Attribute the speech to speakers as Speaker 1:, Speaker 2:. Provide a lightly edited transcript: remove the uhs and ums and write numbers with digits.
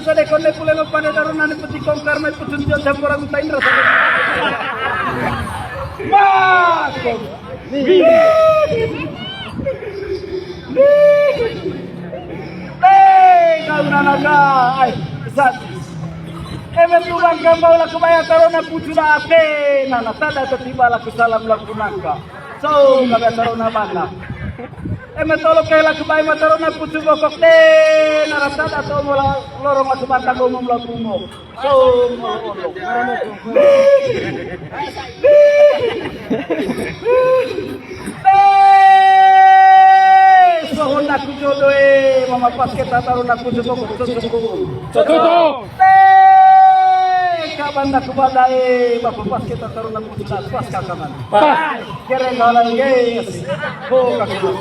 Speaker 1: sa dekon na pula magpanadaron na ni pati kong karma iputundyan sa kurang tayo rasa. Bakong! Kau na naga! Ay, isat! Tulang kambau laku maya taro na pucu na ake na natada to tiba laku salam laku nangka so kabe taro na bana tolo kay laku bay mataro na pucu bokok de na natada to mola lorong laku banta gomom laku mo so sohon aku jodoh mama pas kita taro na pucu bokok
Speaker 2: Tutup.
Speaker 1: Kapan nak kubadai bapak pas kita taruh dalam putus pas kakaman.
Speaker 2: Pas.
Speaker 1: Keren kalau guys. Oh kakak.